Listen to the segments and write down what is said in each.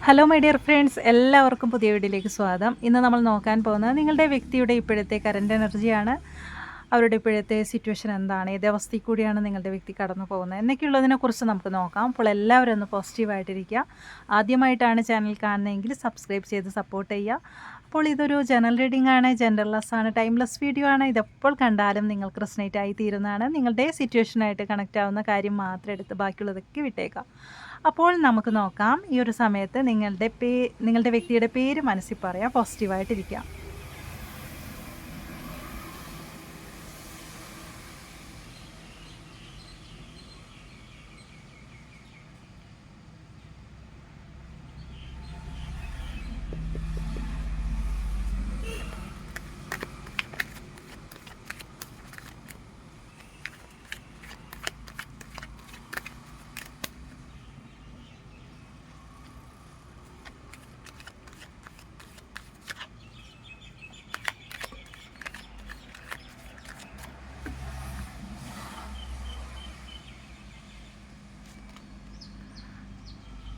Hello my dear friends, എല്ലാവർക്കും പുതിയ വീഡിയോയിലേക്ക് സ്വാഗതം. ഇന്ന് നമ്മൾ നോക്കാൻ പോകുന്നത് നിങ്ങളുടെ വ്യക്തിയുടെ ഇപ്പോഴത്തെ കറൻറ്റ് എനർജിയാണ്. അവരുടെ ഇപ്പോഴത്തെ സിറ്റുവേഷൻ എന്താണ്, ഏത് അവസ്ഥയിൽ കൂടിയാണ് നിങ്ങളുടെ വ്യക്തി കടന്നു പോകുന്നത് എന്നൊക്കെയുള്ളതിനെക്കുറിച്ച് നമുക്ക് നോക്കാം. അപ്പോൾ എല്ലാവരും ഒന്ന് പോസിറ്റീവായിട്ടിരിക്കുക. ആദ്യമായിട്ടാണ് ചാനൽ കാണുന്നതെങ്കിൽ സബ്സ്ക്രൈബ് ചെയ്ത് സപ്പോർട്ട് ചെയ്യുക. അപ്പോൾ ഇതൊരു ജനറൽ റീഡിംഗ് ആണ്, ജെൻഡർലെസ് ആണ്, ടൈംലെസ് വീഡിയോ ആണ്. ഇതെപ്പോൾ കണ്ടാലും നിങ്ങൾക്ക് റെസനേറ്റ് ആയി തീരുന്നതാണ്. നിങ്ങളുടെ സിറ്റുവേഷനായിട്ട് കണക്റ്റ് ആവുന്ന കാര്യം മാത്രം എടുത്ത് ബാക്കിയുള്ളതൊക്കെ വിട്ടേക്കാം. അപ്പോൾ നമുക്ക് നോക്കാം. ഈ ഒരു സമയത്ത് നിങ്ങളുടെ വ്യക്തിയുടെ പേര് മനസ്സിൽ പറയാം, പോസിറ്റീവായിട്ടിരിക്കാം.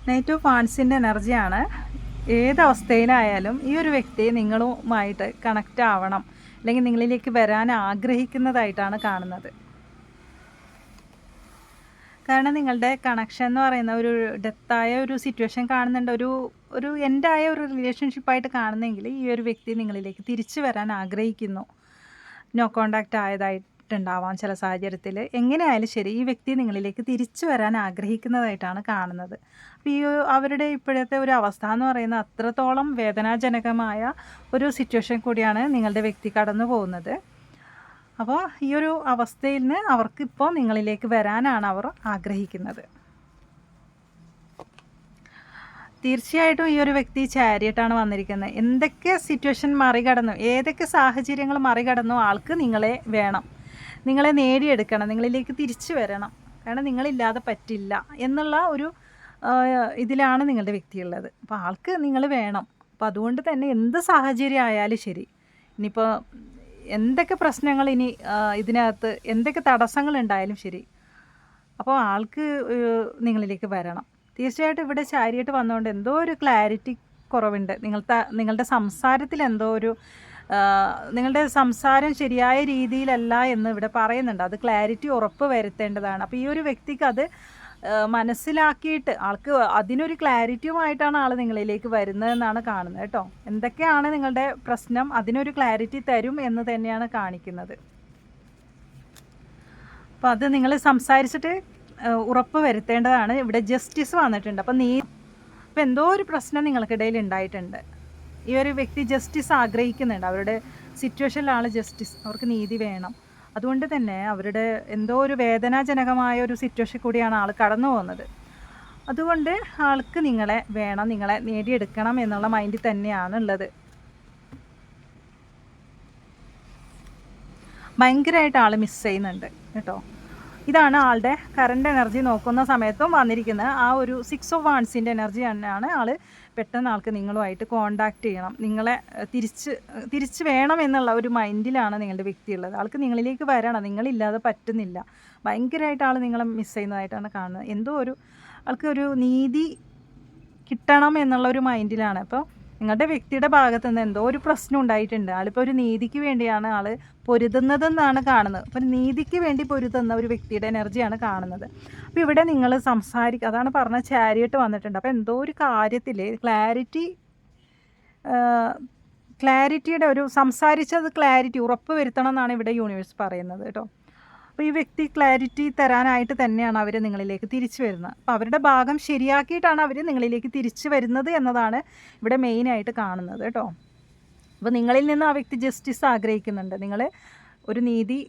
നൈറ്റ് ഓഫ് വാൻസിൻ്റെ എനർജിയാണ്. ഏതവസ്ഥയിലായാലും ഈ ഒരു വ്യക്തി നിങ്ങളുമായിട്ട് കണക്റ്റ് ആവണം, അല്ലെങ്കിൽ നിങ്ങളിലേക്ക് വരാൻ ആഗ്രഹിക്കുന്നതായിട്ടാണ് കാണുന്നത്. കാരണം നിങ്ങളുടെ കണക്ഷൻ എന്ന് പറയുന്ന ഒരു ഡെത്തായ ഒരു സിറ്റുവേഷൻ കാണുന്നുണ്ട്, ഒരു എൻഡായ ഒരു റിലേഷൻഷിപ്പായിട്ട് കാണുന്നെങ്കിൽ ഈ ഒരു വ്യക്തി നിങ്ങളിലേക്ക് തിരിച്ചു വരാൻ ആഗ്രഹിക്കുന്നു. നോ കോണ്ടാക്റ്റ് ആയതായിട്ടുണ്ടാവാം ചില സാഹചര്യത്തിൽ. എങ്ങനെയായാലും ശരി, ഈ വ്യക്തി നിങ്ങളിലേക്ക് തിരിച്ചു വരാൻ ആഗ്രഹിക്കുന്നതായിട്ടാണ് കാണുന്നത്. അപ്പോൾ അവരുടെ ഇപ്പോഴത്തെ ഒരു അവസ്ഥ എന്ന് പറയുന്നത് അത്രത്തോളം വേദനാജനകമായ ഒരു സിറ്റുവേഷൻ കൂടിയാണ് നിങ്ങളുടെ വ്യക്തി കടന്നു പോകുന്നത്. അപ്പോൾ ഈ ഒരു അവസ്ഥയിൽ നിന്ന് അവർക്കിപ്പോൾ നിങ്ങളിലേക്ക് വരാനാണ് അവർ ആഗ്രഹിക്കുന്നത്. തീർച്ചയായിട്ടും ഈ ഒരു വ്യക്തി ചാരിയട്ടാണ് വന്നിരിക്കുന്നത്. എന്തൊക്കെ സിറ്റുവേഷൻ മറികടന്നു, ഏതൊക്കെ സാഹചര്യങ്ങൾ മറികടന്നു ആൾക്ക് നിങ്ങളെ വേണം, നിങ്ങളെ നേടിയെടുക്കണം, നിങ്ങളിലേക്ക് തിരിച്ചു വരണം. കാരണം നിങ്ങളില്ലാതെ പറ്റില്ല എന്നുള്ള ഒരു ഇതിലാണ് നിങ്ങളുടെ വ്യക്തിയുള്ളത്. അപ്പോൾ ആൾക്ക് നിങ്ങൾ വേണം. അപ്പോൾ അതുകൊണ്ട് തന്നെ എന്ത് സാഹചര്യം ആയാലും ശരി, ഇനിയിപ്പോൾ എന്തൊക്കെ പ്രശ്നങ്ങൾ ഇനി ഇതിനകത്ത് എന്തൊക്കെ തടസ്സങ്ങൾ ഉണ്ടായാലും ശരി, അപ്പോൾ ആൾക്ക് നിങ്ങളിലേക്ക് വരണം. തീർച്ചയായിട്ടും ഇവിടെ ചാരിയായിട്ട് വന്നുകൊണ്ട് എന്തോ ഒരു ക്ലാരിറ്റി കുറവുണ്ട്. നിങ്ങളുടെ സംസാരത്തിൽ എന്തോ ഒരു നിങ്ങളുടെ സംസാരം ശരിയായ രീതിയിലല്ല എന്ന് ഇവിടെ പറയുന്നുണ്ട്. അത് ക്ലാരിറ്റി ഉറപ്പ് വരുത്തേണ്ടതാണ്. അപ്പോൾ ഈ ഒരു വ്യക്തിക്ക് അത് മനസ്സിലാക്കിയിട്ട് ആൾക്ക് അതിനൊരു ക്ലാരിറ്റിയുമായിട്ടാണ് ആൾ നിങ്ങളിലേക്ക് വരുന്നതെന്നാണ് കാണുന്നത് കേട്ടോ. എന്തൊക്കെയാണ് നിങ്ങളുടെ പ്രശ്നം, അതിനൊരു ക്ലാരിറ്റി തരും എന്ന് തന്നെയാണ് കാണിക്കുന്നത്. അപ്പോൾ അത് നിങ്ങൾ സംസാരിച്ചിട്ട് ഉറപ്പ് വരുത്തേണ്ടതാണ്. ഇവിടെ ജസ്റ്റിസ് വന്നിട്ടുണ്ട്. അപ്പോൾ എന്തോ ഒരു പ്രശ്നം നിങ്ങൾക്കിടയിൽ ഉണ്ടായിട്ടുണ്ട്. ഈ ഒരു വ്യക്തി ജസ്റ്റിസ് ആഗ്രഹിക്കുന്നുണ്ട്. അവരുടെ സിറ്റുവേഷനിലാണ് ജസ്റ്റിസ്, അവർക്ക് നീതി വേണം. അതുകൊണ്ട് തന്നെ അവരുടെ എന്തോ ഒരു വേദനാജനകമായ ഒരു സിറ്റുവേഷൻ കൂടിയാണ് ആൾ കടന്നു പോകുന്നത്. അതുകൊണ്ട് ആൾക്ക് നിങ്ങളെ വേണം, നിങ്ങളെ നേടിയെടുക്കണം എന്നുള്ള മൈൻഡിൽ തന്നെയാണ് ഉള്ളത്. ഭയങ്കരമായിട്ട് ആൾ മിസ് ചെയ്യുന്നുണ്ട് കേട്ടോ. ഇതാണ് ആളുടെ കറണ്ട് എനർജി നോക്കുന്ന സമയത്തും വന്നിരിക്കുന്നത്. ആ ഒരു 6 ഓഫ് വാൻസിൻ്റെ എനർജി തന്നെയാണ്. ആൾ പെട്ടെന്ന് ആൾക്ക് നിങ്ങളുമായിട്ട് കോണ്ടാക്റ്റ് ചെയ്യണം, നിങ്ങളെ തിരിച്ച് വേണം എന്നുള്ള ഒരു മൈൻഡിലാണ് നിങ്ങളുടെ വ്യക്തിയുള്ളത്. ആൾക്ക് നിങ്ങളിലേക്ക് വരണം, നിങ്ങളില്ലാതെ പറ്റുന്നില്ല. ഭയങ്കരമായിട്ട് ആൾ നിങ്ങളെ മിസ് ചെയ്യുന്നതായിട്ടാണ് കാണുന്നത്. എന്തോ ആൾക്ക് ഒരു നീതി കിട്ടണം എന്നുള്ള ഒരു മൈൻഡിലാണ്. അപ്പോൾ നിങ്ങളുടെ വ്യക്തിയുടെ ഭാഗത്തു നിന്ന് എന്തോ ഒരു പ്രശ്നം ഉണ്ടായിട്ടുണ്ട്. ആളിപ്പോൾ ഒരു നീതിക്ക് വേണ്ടിയാണ് ആൾ പൊരുതുന്നതെന്നാണ് കാണുന്നത്. അപ്പോൾ നീതിക്ക് വേണ്ടി പൊരുതുന്ന ഒരു വ്യക്തിയുടെ എനർജിയാണ് കാണുന്നത്. അപ്പോൾ ഇവിടെ നിങ്ങൾ അതാണ് പറഞ്ഞ ചാരിയട്ട് വന്നിട്ടുണ്ട്. അപ്പോൾ എന്തോ ഒരു കാര്യത്തിൽ ക്ലാരിറ്റിയുടെ ഒരു സംസാരിച്ചത് ക്ലാരിറ്റി ഉറപ്പ് വരുത്തണം എന്നാണ് ഇവിടെ യൂണിവേഴ്സ് പറയുന്നത് കേട്ടോ. അപ്പോൾ ഈ വ്യക്തി ക്ലാരിറ്റി തരാനായിട്ട് തന്നെയാണ് അവർ നിങ്ങളിലേക്ക് തിരിച്ചു വരുന്നത്. അപ്പോൾ അവരുടെ ഭാഗം ശരിയാക്കിയിട്ടാണ് അവർ നിങ്ങളിലേക്ക് തിരിച്ചു വരുന്നത് എന്നതാണ് ഇവിടെ മെയിനായിട്ട് കാണുന്നത് കേട്ടോ. അപ്പോൾ നിങ്ങളിൽ നിന്നും ആ വ്യക്തി ജസ്റ്റിസ് ആഗ്രഹിക്കുന്നുണ്ട്, നിങ്ങൾ ഒരു നീതി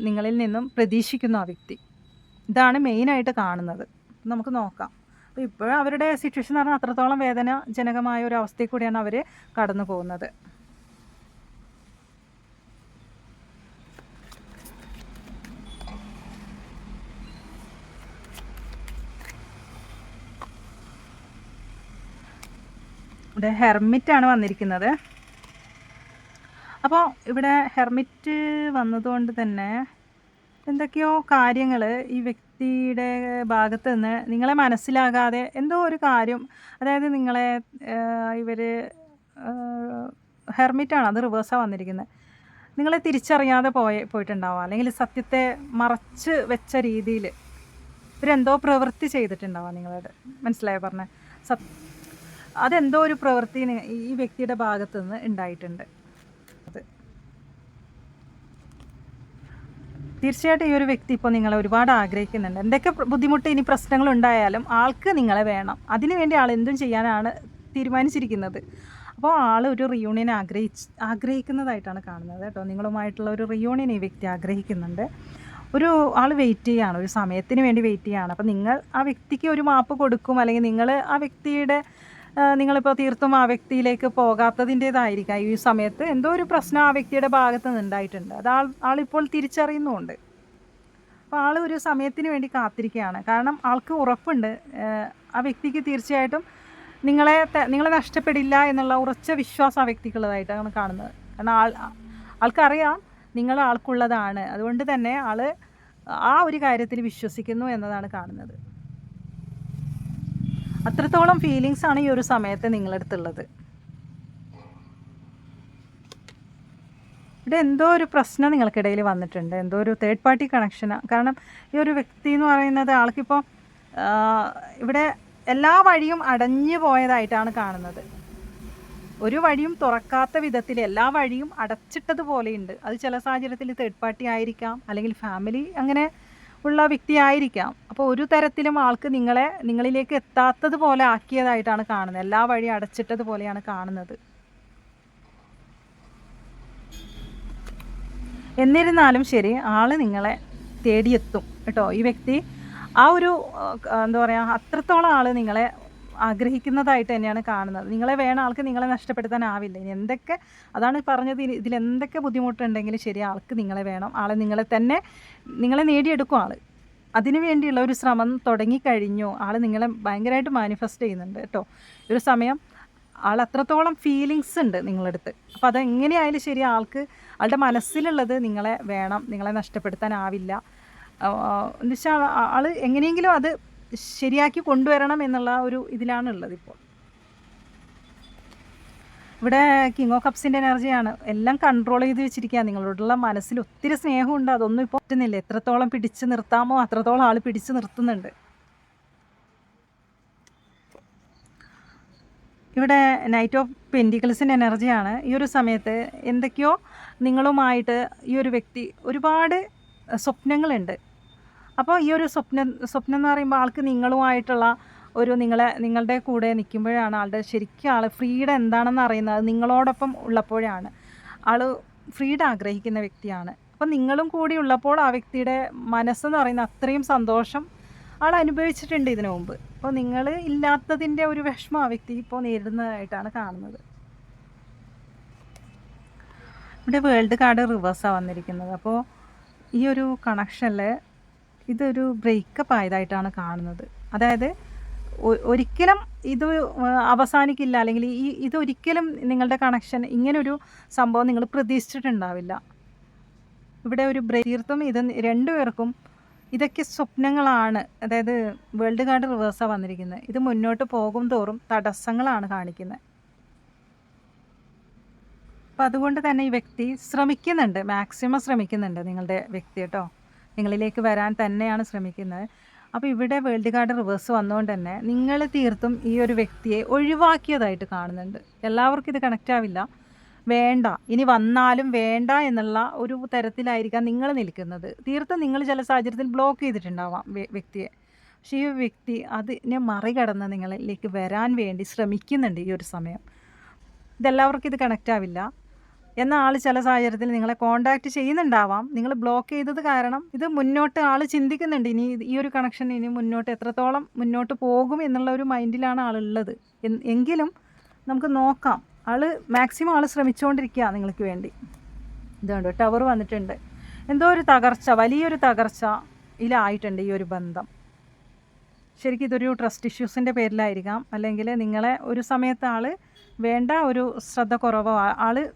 നിങ്ങളിൽ നിന്നും പ്രതീക്ഷിക്കുന്നു ആ വ്യക്തി. ഇതാണ് മെയിനായിട്ട് കാണുന്നത്. നമുക്ക് നോക്കാം. അപ്പോൾ ഇപ്പോഴും അവരുടെ സിറ്റുവേഷൻ എന്ന് പറഞ്ഞാൽ അത്രത്തോളം വേദനാജനകമായ ഒരു അവസ്ഥയിൽ കൂടിയാണ് അവർ കടന്നു പോകുന്നത്. ഇവിടെ ഹെർമിറ്റാണ് വന്നിരിക്കുന്നത്. അപ്പോൾ ഇവിടെ ഹെർമിറ്റ് വന്നതുകൊണ്ട് തന്നെ എന്തൊക്കെയോ കാര്യങ്ങൾ ഈ വ്യക്തി വ്യക്തിയുടെ ഭാഗത്ത് നിന്ന് നിങ്ങളെ മനസ്സിലാകാതെ എന്തോ ഒരു കാര്യം, അതായത് നിങ്ങളെ ഇവർ ഹെർമിറ്റാണ്, അത് റിവേഴ്സാണ് വന്നിരിക്കുന്നത്. നിങ്ങളെ തിരിച്ചറിയാതെ പോയിട്ടുണ്ടാവാം, അല്ലെങ്കിൽ സത്യത്തെ മറച്ച് വെച്ച രീതിയിൽ ഇവരെന്തോ പ്രവൃത്തി ചെയ്തിട്ടുണ്ടാവാം നിങ്ങളോട്. മനസ്സിലായോ പറഞ്ഞത്? അതെന്തോ ഒരു പ്രവൃത്തി ഈ വ്യക്തിയുടെ ഭാഗത്തു നിന്ന് ഉണ്ടായിട്ടുണ്ട്. തീർച്ചയായിട്ടും ഈ ഒരു വ്യക്തി ഇപ്പോൾ നിങ്ങളെ ഒരുപാട് ആഗ്രഹിക്കുന്നുണ്ട്. എന്തൊക്കെ ബുദ്ധിമുട്ട് ഇനി പ്രശ്നങ്ങളുണ്ടായാലും ആൾക്ക് നിങ്ങളെ വേണം. അതിനുവേണ്ടി ആൾ എന്തും ചെയ്യാനാണ് തീരുമാനിച്ചിരിക്കുന്നത്. അപ്പോൾ ആൾ ഒരു റിയൂണിയൻ ആഗ്രഹിക്കുന്നതായിട്ടാണ് കാണുന്നത് കേട്ടോ. നിങ്ങളുമായിട്ടുള്ള ഒരു റിയൂണിയൻ ഈ വ്യക്തി ആഗ്രഹിക്കുന്നുണ്ട്. ആൾ വെയിറ്റ് ചെയ്യുകയാണ്, ഒരു സമയത്തിന് വേണ്ടി വെയിറ്റ് ചെയ്യുകയാണ്. അപ്പോൾ നിങ്ങൾ ആ വ്യക്തിക്ക് ഒരു മാപ്പ് കൊടുക്കും, അല്ലെങ്കിൽ നിങ്ങൾ ആ വ്യക്തിയുടെ നിങ്ങളിപ്പോൾ തീർത്തും ആ വ്യക്തിയിലേക്ക് പോകാത്തതിൻ്റേതായിരിക്കാം. ഈ സമയത്ത് എന്തോ ഒരു പ്രശ്നം ആ വ്യക്തിയുടെ ഭാഗത്ത് നിന്നുണ്ടായിട്ടുണ്ട്. അത് ആളിപ്പോൾ തിരിച്ചറിയുന്നുമുണ്ട്. അപ്പോൾ ആൾ ഒരു സമയത്തിന് വേണ്ടി കാത്തിരിക്കുകയാണ്. കാരണം ആൾക്ക് ഉറപ്പുണ്ട് ആ വ്യക്തിക്ക് തീർച്ചയായിട്ടും നിങ്ങളെ നഷ്ടപ്പെടില്ല എന്നുള്ള ഉറച്ച വിശ്വാസം ആ വ്യക്തിക്കുള്ളതായിട്ടാണ് കാണുന്നത്. കാരണം ആൾക്കറിയാം നിങ്ങൾ ആൾക്കുള്ളതാണ്. അതുകൊണ്ട് തന്നെ ആൾ ആ ഒരു കാര്യത്തിൽ വിശ്വസിക്കുന്നു എന്നതാണ് കാണുന്നത്. അത്രത്തോളം ഫീലിങ്സ് ആണ് ഈ ഒരു സമയത്ത് നിങ്ങളടുത്തുള്ളത്. ഇവിടെ എന്തോ ഒരു പ്രശ്നം നിങ്ങൾക്കിടയിൽ വന്നിട്ടുണ്ട്, എന്തോ ഒരു തേർഡ് പാർട്ടി കണക്ഷനാണ്. കാരണം ഈ ഒരു വ്യക്തി എന്ന് പറയുന്നത് ആൾക്കിപ്പോൾ ഇവിടെ എല്ലാ വഴിയും അടഞ്ഞു പോയതായിട്ടാണ് കാണുന്നത്. ഒരു വഴിയും തുറക്കാത്ത വിധത്തിൽ എല്ലാ വഴിയും അടച്ചിട്ടതുപോലെയുണ്ട്. അത് ചില സാഹചര്യത്തിൽ തേർഡ് പാർട്ടി ആയിരിക്കാം, അല്ലെങ്കിൽ ഫാമിലി അങ്ങനെ ഉള്ള വ്യക്തി ആയിരിക്കാം. അപ്പോൾ ഒരു തരത്തിലും ആൾക്ക് നിങ്ങളിലേക്ക് എത്താത്തതുപോലെ ആക്കിയതായിട്ടാണ് കാണുന്നത്. എല്ലാ വഴിയും അടച്ചിട്ടതുപോലെയാണ് കാണുന്നത്. എന്നിരുന്നാലും ശരി, ആൾ നിങ്ങളെ തേടിയെത്തും കേട്ടോ. ഈ വ്യക്തി ആ ഒരു എന്താ പറയുക, അത്രത്തോളം ആൾ നിങ്ങളെ ആഗ്രഹിക്കുന്നതായിട്ട് തന്നെയാണ് കാണുന്നത്. നിങ്ങളെ വേണം, ആൾക്ക് നിങ്ങളെ നഷ്ടപ്പെടുത്താനാവില്ല. ഇനി എന്തൊക്കെ, അതാണ് പറഞ്ഞത്, ഇതിലെന്തൊക്കെ ബുദ്ധിമുട്ടുണ്ടെങ്കിലും ശരി, ആൾക്ക് നിങ്ങളെ വേണം. നിങ്ങളെ നേടിയെടുക്കും ആൾ. അതിനു വേണ്ടിയുള്ള ഒരു ശ്രമം തുടങ്ങിക്കഴിഞ്ഞു. ആൾ നിങ്ങളെ ഭയങ്കരമായിട്ട് മാനിഫെസ്റ്റ് ചെയ്യുന്നുണ്ട് കേട്ടോ. ഒരു സമയം ആൾ അത്രത്തോളം ഫീലിങ്സ് ഉണ്ട് നിങ്ങളടുത്ത്. അപ്പോൾ അതെങ്ങനെയായാലും ശരി, ആളുടെ മനസ്സിലുള്ളത് നിങ്ങളെ വേണം, നിങ്ങളെ നഷ്ടപ്പെടുത്താനാവില്ല എന്ന് വെച്ചാൽ ആൾ എങ്ങനെയെങ്കിലും അത് ശരിയാക്കി കൊണ്ടുവരണം എന്നുള്ള ഒരു ഇതിലാണുള്ളത്. ഇപ്പോൾ ഇവിടെ കിങ് ഓഫ് കപ്സിൻ്റെ എനർജിയാണ്. എല്ലാം കൺട്രോൾ ചെയ്ത് വെച്ചിരിക്കുക. നിങ്ങളോടുള്ള മനസ്സിൽ ഒത്തിരി സ്നേഹമുണ്ട്. അതൊന്നും ഇപ്പോൾ പറ്റുന്നില്ല. എത്രത്തോളം പിടിച്ച് നിർത്താമോ അത്രത്തോളം ആൾ പിടിച്ച് നിർത്തുന്നുണ്ട്. ഇവിടെ നൈറ്റ് ഓഫ് പെൻറ്റിക്കിൾസിൻ്റെ എനർജിയാണ്. ഈ ഒരു സമയത്ത് എന്തൊക്കെയോ നിങ്ങളുമായിട്ട് ഈ ഒരു വ്യക്തി ഒരുപാട് സ്വപ്നങ്ങളുണ്ട്. അപ്പോൾ ഈ ഒരു സ്വപ്നം എന്ന് പറയുമ്പോൾ ആൾക്ക് നിങ്ങളുമായിട്ടുള്ള നിങ്ങളുടെ കൂടെ നിൽക്കുമ്പോഴാണ് ശരിക്കും ആൾ ഫ്രീഡം എന്താണെന്ന് അറിയുന്നത്. നിങ്ങളോടൊപ്പം ഉള്ളപ്പോഴാണ്. ആൾ ഫ്രീഡം ആഗ്രഹിക്കുന്ന വ്യക്തിയാണ്. അപ്പം നിങ്ങളും കൂടി ഉള്ളപ്പോൾ ആ വ്യക്തിയുടെ മനസ്സെന്ന് പറയുന്ന അത്രയും സന്തോഷം ആൾ അനുഭവിച്ചിട്ടുണ്ട് ഇതിനു മുമ്പ്. അപ്പോൾ നിങ്ങൾ ഇല്ലാത്തതിൻ്റെ ഒരു വിഷമം ആ വ്യക്തി ഇപ്പോൾ നേരിടുന്നതായിട്ടാണ് കാണുന്നത്. ഇവിടെ വേൾഡ് കാർഡ് റിവേഴ്സാണ് വന്നിരിക്കുന്നത്. അപ്പോൾ ഈ ഒരു കണക്ഷനിൽ ഇതൊരു ബ്രേക്കപ്പ് ആയതായിട്ടാണ് കാണുന്നത്. അതായത് ഒരിക്കലും ഇത് അവസാനിക്കില്ല, അല്ലെങ്കിൽ ഇതൊരിക്കലും നിങ്ങളുടെ കണക്ഷൻ, ഇങ്ങനൊരു സംഭവം നിങ്ങൾ പ്രതീക്ഷിച്ചിട്ടുണ്ടാവില്ല. ഇവിടെ ഒരു തീർത്തും ഇത് രണ്ടുപേർക്കും ഇതൊക്കെ സ്വപ്നങ്ങളാണ്. അതായത് വേൾഡ് കാർഡ് റിവേഴ്സാണ് വന്നിരിക്കുന്നത്. ഇത് മുന്നോട്ട് പോകും തോറും തടസ്സങ്ങളാണ് കാണിക്കുന്നത്. അപ്പോൾ അതുകൊണ്ട് തന്നെ ഈ വ്യക്തി ശ്രമിക്കുന്നുണ്ട്, മാക്സിമം ശ്രമിക്കുന്നുണ്ട് നിങ്ങളുടെ വ്യക്തി കേട്ടോ. നിങ്ങളിലേക്ക് വരാൻ തന്നെയാണ് ശ്രമിക്കുന്നത്. അപ്പോൾ ഇവിടെ വേൾഡ് കാർഡ് റിവേഴ്സ് വന്നുകൊണ്ട് തന്നെ നിങ്ങൾ തീർത്തും ഈ ഒരു വ്യക്തിയെ ഒഴിവാക്കിയതായിട്ട് കാണുന്നുണ്ട്. എല്ലാവർക്കും ഇത് കണക്റ്റ് ആവില്ല. വേണ്ട, ഇനി വന്നാലും വേണ്ട എന്നുള്ള ഒരു തരത്തിലായിരിക്കാം നിങ്ങൾ നിൽക്കുന്നത്. തീർത്തും നിങ്ങൾ ചില സാഹചര്യത്തിൽ ബ്ലോക്ക് ചെയ്തിട്ടുണ്ടാവാം വ്യക്തിയെ. പക്ഷേ ഈ വ്യക്തി അതിനെ മറികടന്ന് നിങ്ങളിലേക്ക് വരാൻ വേണ്ടി ശ്രമിക്കുന്നുണ്ട് ഈ ഒരു സമയം. ഇതെല്ലാവർക്കും ഇത് കണക്റ്റ് ആവില്ല. എന്നാൽ ആൾ ചില സാഹചര്യത്തിൽ നിങ്ങളെ കോണ്ടാക്റ്റ് ചെയ്യുന്നുണ്ടാവാം. നിങ്ങൾ ബ്ലോക്ക് ചെയ്തത് കാരണം ഇത് മുന്നോട്ട് ആൾ ചിന്തിക്കുന്നുണ്ട്. ഇനി ഈ ഒരു കണക്ഷൻ ഇനി മുന്നോട്ട് എത്രത്തോളം മുന്നോട്ട് പോകും എന്നുള്ള ഒരു മൈൻഡിലാണ് ആളുള്ളത്. എങ്കിലും നമുക്ക് നോക്കാം. മാക്സിമം ശ്രമിച്ചുകൊണ്ടിരിക്കുക നിങ്ങൾക്ക് വേണ്ടി. ഇതുകൊണ്ട് ടവർ വന്നിട്ടുണ്ട്. എന്തോ ഒരു തകർച്ച, വലിയൊരു തകർച്ച ഇതിലായിട്ടുണ്ട് ഈ ഒരു ബന്ധം. ശരിക്കും ഇതൊരു ട്രസ്റ്റ് ഇഷ്യൂസിൻ്റെ പേരിലായിരിക്കാം, അല്ലെങ്കിൽ നിങ്ങളെ ഒരു സമയത്ത് വേണ്ട ഒരു ശ്രദ്ധ കുറവോ,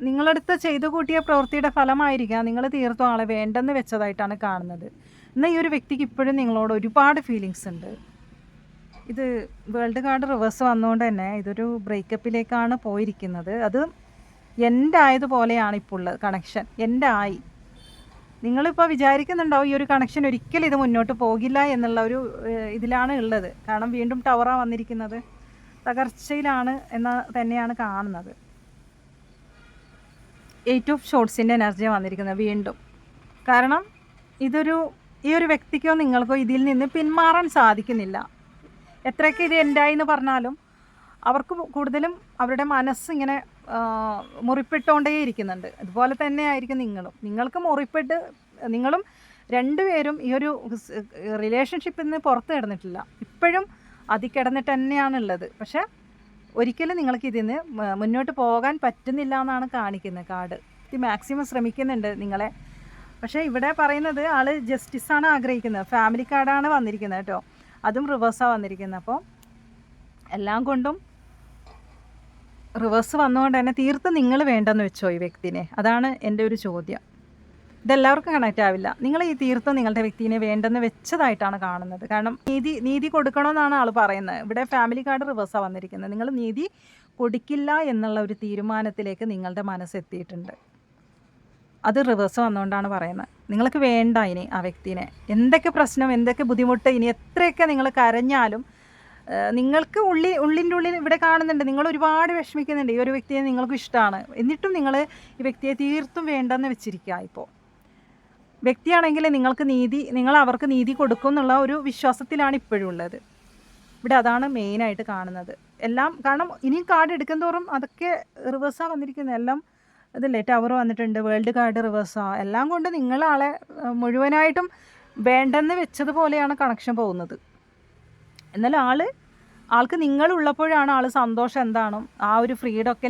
നിങ്ങളടുത്ത് ചെയ്തു കൂട്ടിയ പ്രവൃത്തിയുടെ ഫലമായിരിക്കാം നിങ്ങൾ തീർത്തും വേണ്ടെന്ന് വെച്ചതായിട്ടാണ് കാണുന്നത്. എന്നാൽ ഈ ഒരു വ്യക്തിക്ക് ഇപ്പോഴും നിങ്ങളോട് ഒരുപാട് ഫീലിങ്സ് ഉണ്ട്. ഇത് വേൾഡ് കാർഡ് റിവേഴ്സ് വന്നുകൊണ്ട് തന്നെ ഇതൊരു ബ്രേക്കപ്പിലേക്കാണ് പോയിരിക്കുന്നത്. അത് എൻ്റെ ആയതുപോലെയാണ് ഇപ്പോൾ ഉള്ളത് കണക്ഷൻ. എൻ്റെ ആയി. നിങ്ങളിപ്പോൾ വിചാരിക്കുന്നുണ്ടാവും ഈ ഒരു കണക്ഷൻ ഒരിക്കലും ഇത് മുന്നോട്ട് പോകില്ല എന്നുള്ള ഒരു ഇതിലാണ് ഉള്ളത്. കാരണം വീണ്ടും ടവറാണ് വന്നിരിക്കുന്നത്, തകർച്ചയിലാണ് എന്ന് തന്നെയാണ് കാണുന്നത്. 8 ഓഫ് ഷോട്ട്സിൻ്റെ എനർജിയാണ് വന്നിരിക്കുന്നത് വീണ്ടും. കാരണം ഈ ഒരു വ്യക്തിക്കോ നിങ്ങൾക്കോ ഇതിൽ നിന്ന് പിന്മാറാൻ സാധിക്കുന്നില്ല. എത്രയൊക്കെ ഇത് എൻ്റായി എന്ന് പറഞ്ഞാലും അവർക്ക് കൂടുതലും അവരുടെ മനസ്സിങ്ങനെ മുറിപ്പെട്ടുകൊണ്ടേ ഇരിക്കുന്നുണ്ട്. അതുപോലെ തന്നെ ആയിരിക്കും നിങ്ങൾക്ക് മുറിപ്പെട്ട് നിങ്ങളും രണ്ടുപേരും ഈ ഒരു റിലേഷൻഷിപ്പിൽ നിന്ന് പുറത്ത് കിടന്നിട്ടില്ല. ഇപ്പോഴും അതിൽ കിടന്നിട്ട് തന്നെയാണുള്ളത്. പക്ഷേ ഒരിക്കലും നിങ്ങൾക്ക് ഇതിൽ നിന്ന് മുന്നോട്ട് പോകാൻ പറ്റുന്നില്ല എന്നാണ് കാണിക്കുന്നത് കാർഡ്. ഇത് മാക്സിമം ശ്രമിക്കുന്നുണ്ട് നിങ്ങളെ. പക്ഷേ ഇവിടെ പറയുന്നത് ആൾ ജസ്റ്റിസാണ് ആഗ്രഹിക്കുന്നത്. ഫാമിലി കാർഡാണ് വന്നിരിക്കുന്നത് കേട്ടോ, അതും റിവേഴ്സാണ് വന്നിരിക്കുന്നത്. അപ്പോൾ എല്ലാം കൊണ്ടും റിവേഴ്സ് വന്നുകൊണ്ട് തന്നെ തീർത്ത് നിങ്ങൾ വേണ്ടെന്ന് വെച്ചോ ഈ വ്യക്തിനെ? അതാണ് എൻ്റെ ഒരു ചോദ്യം. ഇതെല്ലാവർക്കും കണക്റ്റ് ആവില്ല. നിങ്ങൾ ഈ തീർത്തും നിങ്ങളുടെ വ്യക്തിനെ വേണ്ടെന്ന് വെച്ചതായിട്ടാണ് കാണുന്നത്. കാരണം നീതി കൊടുക്കണമെന്നാണ് ആൾ പറയുന്നത്. ഇവിടെ ഫാമിലി കാർഡ് റിവേഴ്സാണ് വന്നിരിക്കുന്നത്. നിങ്ങൾ നീതി കൊടുക്കില്ല എന്നുള്ള ഒരു തീരുമാനത്തിലേക്ക് നിങ്ങളുടെ മനസ്സെത്തിയിട്ടുണ്ട്. അത് റിവേഴ്സ് വന്നുകൊണ്ടാണ് പറയുന്നത്. നിങ്ങൾക്ക് വേണ്ട ഇനി ആ വ്യക്തിനെ. എന്തൊക്കെ പ്രശ്നം, എന്തൊക്കെ ബുദ്ധിമുട്ട്, ഇനി എത്രയൊക്കെ നിങ്ങൾ കരഞ്ഞാലും നിങ്ങൾക്ക് ഉള്ളിൻ്റെ ഉള്ളിൽ ഇവിടെ കാണുന്നുണ്ട് നിങ്ങൾ ഒരുപാട് വിഷമിക്കുന്നുണ്ട്. ഈ ഒരു വ്യക്തിയെ നിങ്ങൾക്ക് ഇഷ്ടമാണ്, എന്നിട്ടും നിങ്ങൾ ഈ വ്യക്തിയെ തീർത്തും വേണ്ടെന്ന് വെച്ചിരിക്കുക. ഇപ്പോൾ വ്യക്തിയാണെങ്കിൽ നിങ്ങൾ അവർക്ക് നീതി കൊടുക്കും എന്നുള്ള ഒരു വിശ്വാസത്തിലാണ് ഇപ്പോഴും ഉള്ളത്. ഇവിടെ അതാണ് മെയിനായിട്ട് കാണുന്നത്. എല്ലാം കാരണം ഇനിയും കാർഡ് എടുക്കും തോറും അതൊക്കെ റിവേഴ്സാണ് വന്നിരിക്കുന്നത്. എല്ലാം ഇതല്ലേ, ടവർ വന്നിട്ടുണ്ട്, വേൾഡ് കാർഡ് റിവേഴ്സാണ്. എല്ലാം കൊണ്ട് നിങ്ങളാളെ മുഴുവനായിട്ടും വേണ്ടെന്ന് വെച്ചതുപോലെയാണ് കണക്ഷൻ പോകുന്നത്. എന്നാൽ ആൾക്ക് നിങ്ങളുള്ളപ്പോഴാണ് ആൾ സന്തോഷം എന്താണോ ആ ഒരു ഫ്രീഡമൊക്കെ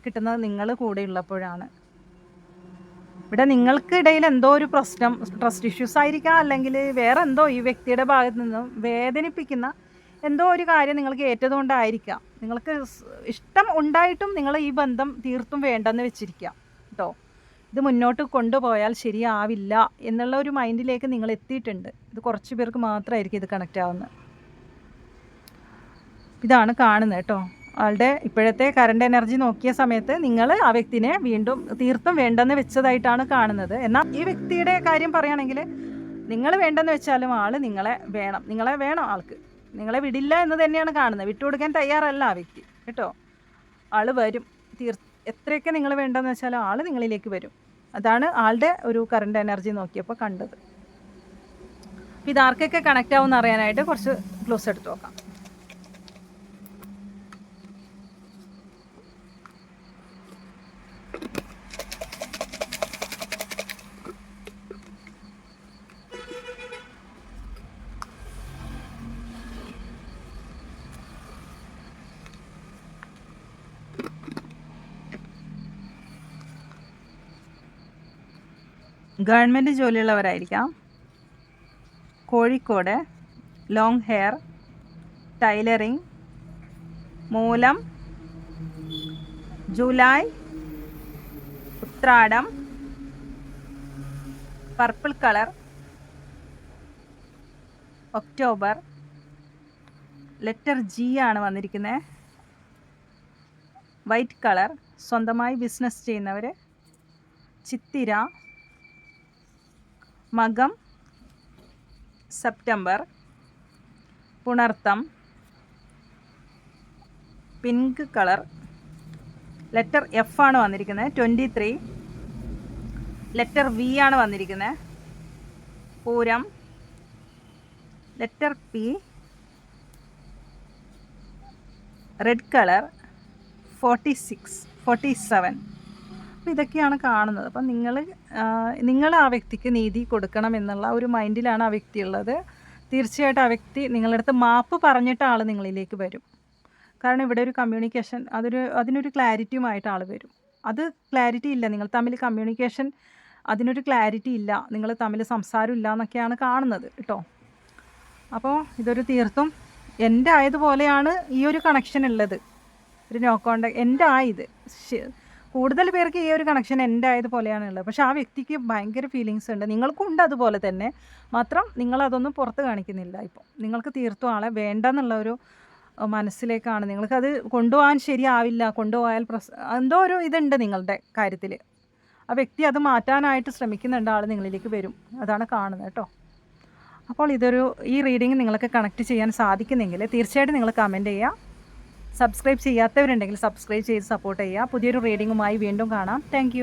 കിട്ടുന്നത് നിങ്ങൾ കൂടെ ഉള്ളപ്പോഴാണ്. ഇവിടെ നിങ്ങൾക്കിടയിൽ എന്തോ ഒരു പ്രശ്നം, ട്രസ്റ്റ് ഇഷ്യൂസ് ആയിരിക്കാം, അല്ലെങ്കിൽ വേറെ എന്തോ ഈ വ്യക്തിയുടെ ഭാഗത്ത് നിന്നും വേദനിപ്പിക്കുന്ന എന്തോ ഒരു കാര്യം നിങ്ങൾക്ക് ഏറ്റതുകൊണ്ടായിരിക്കാം. നിങ്ങൾക്ക് ഇഷ്ടം ഉണ്ടായിട്ടും നിങ്ങൾ ഈ ബന്ധം തീർത്തും വേണ്ടെന്ന് വെച്ചിരിക്കുക കേട്ടോ. ഇത് മുന്നോട്ട് കൊണ്ടുപോയാൽ ശരിയാവില്ല എന്നുള്ള ഒരു മൈൻഡിലേക്ക് നിങ്ങൾ എത്തിയിട്ടുണ്ട്. ഇത് കുറച്ച് പേർക്ക് മാത്രമായിരിക്കും ഇത് കണക്റ്റ് ആവുന്നത്. ഇതാണ് കാണുന്നത് കേട്ടോ. ആളുടെ ഇപ്പോഴത്തെ കറണ്ട് എനർജി നോക്കിയ സമയത്ത് നിങ്ങൾ ആ വ്യക്തിനെ വീണ്ടും തീർത്തും വേണ്ടെന്ന് വെച്ചതായിട്ടാണ് കാണുന്നത്. എന്നാൽ ഈ വ്യക്തിയുടെ കാര്യം പറയുകയാണെങ്കിൽ നിങ്ങൾ വേണ്ടെന്ന് വെച്ചാലും ആൾ നിങ്ങളെ വേണം. ആൾക്ക് നിങ്ങളെ വിടില്ല എന്ന് തന്നെയാണ് കാണുന്നത്. വിട്ടുകൊടുക്കാൻ തയ്യാറല്ല ആ വ്യക്തി കേട്ടോ. ആൾ വരും, എത്രയൊക്കെ നിങ്ങൾ വേണ്ടെന്ന് വെച്ചാലും ആൾ നിങ്ങളിലേക്ക് വരും. അതാണ് ആളുടെ ഒരു കറണ്ട് എനർജി നോക്കിയപ്പോൾ കണ്ടത്. ഇതാർക്കൊക്കെ കണക്റ്റ് ആവുമെന്ന് അറിയാനായിട്ട് കുറച്ച് ക്ലോസ് എടുത്ത് നോക്കാം. ഗവൺമെൻറ് ജോലിയുള്ളവരായിരിക്കാം. Kozhikode, long hair, tailoring, Moolam, July, Uthradam, purple colour, October, letter G ആണ് വന്നിരിക്കുന്നത്. വൈറ്റ് കളർ, സ്വന്തമായി ബിസിനസ് ചെയ്യുന്നവർ, Chithira, Makam, September, Punartham, pink colour, letter F ആണ് വന്നിരിക്കുന്നത്. 23, ലെറ്റർ വി ആണ് വന്നിരിക്കുന്നത്. Pooram, letter P, red colour, 46, 47. അപ്പോൾ ഇതൊക്കെയാണ് കാണുന്നത്. അപ്പം നിങ്ങൾ ആ വ്യക്തിക്ക് നീതി കൊടുക്കണം എന്നുള്ള ഒരു മൈൻഡിലാണ് ആ വ്യക്തി ഉള്ളത്. തീർച്ചയായിട്ടും ആ വ്യക്തി നിങ്ങളുടെ അടുത്ത് മാപ്പ് പറഞ്ഞിട്ട് ആൾ നിങ്ങളിലേക്ക് വരും. കാരണം ഇവിടെ ഒരു കമ്മ്യൂണിക്കേഷൻ, അതിനൊരു ക്ലാരിറ്റിയുമായിട്ട് ആൾ വരും. അത് ക്ലാരിറ്റി ഇല്ല, നിങ്ങൾ തമ്മിൽ കമ്മ്യൂണിക്കേഷൻ, അതിനൊരു ക്ലാരിറ്റി ഇല്ല, നിങ്ങൾ തമ്മിൽ സംസാരം ഇല്ല എന്നൊക്കെയാണ് കാണുന്നത് കേട്ടോ. അപ്പോൾ ഇതൊരു തീർത്തും എൻ്റെ ആയതുപോലെയാണ് ഈ ഒരു കണക്ഷൻ ഉള്ളത്. ഒരു നോ കോണ്ടാക്ട് എൻ്റെ ആയത് കൂടുതൽ പേർക്ക് ഈ ഒരു കണക്ഷൻ എൻ്റെ ആയതുപോലെയാണുള്ളത്. പക്ഷേ ആ വ്യക്തിക്ക് ഭയങ്കര ഫീലിങ്സ് ഉണ്ട്. നിങ്ങൾക്കും ഉണ്ട് അതുപോലെ തന്നെ. മാത്രം നിങ്ങളതൊന്നും പുറത്ത് കാണിക്കുന്നില്ല ഇപ്പോൾ. നിങ്ങൾക്ക് തീർത്തും ആളെ വേണ്ടെന്നുള്ള ഒരു മനസ്സിലേക്കാണ്. നിങ്ങൾക്കത് കൊണ്ടുപോകാൻ ശരിയാവില്ല. കൊണ്ടുപോയാൽ എന്തോ ഒരു ഇതുണ്ട് നിങ്ങളുടെ കാര്യത്തിൽ. ആ വ്യക്തി അത് മാറ്റാനായിട്ട് ശ്രമിക്കുന്നുണ്ട്. ആൾ നിങ്ങളിലേക്ക് വരും. അതാണ് കാണുന്നത് കേട്ടോ. അപ്പോൾ ഈ റീഡിങ് നിങ്ങൾക്ക് കണക്ട് ചെയ്യാൻ സാധിക്കുന്നെങ്കിൽ തീർച്ചയായിട്ടും നിങ്ങൾ കമൻറ്റ് ചെയ്യുക. സബ്സ്ക്രൈബ് ചെയ്യാത്തവരുണ്ടെങ്കിൽ സബ്സ്ക്രൈബ് ചെയ്ത് സപ്പോർട്ട് ചെയ്യുക. പുതിയൊരു റീഡിങ്ങുമായി വീണ്ടും കാണാം. താങ്ക്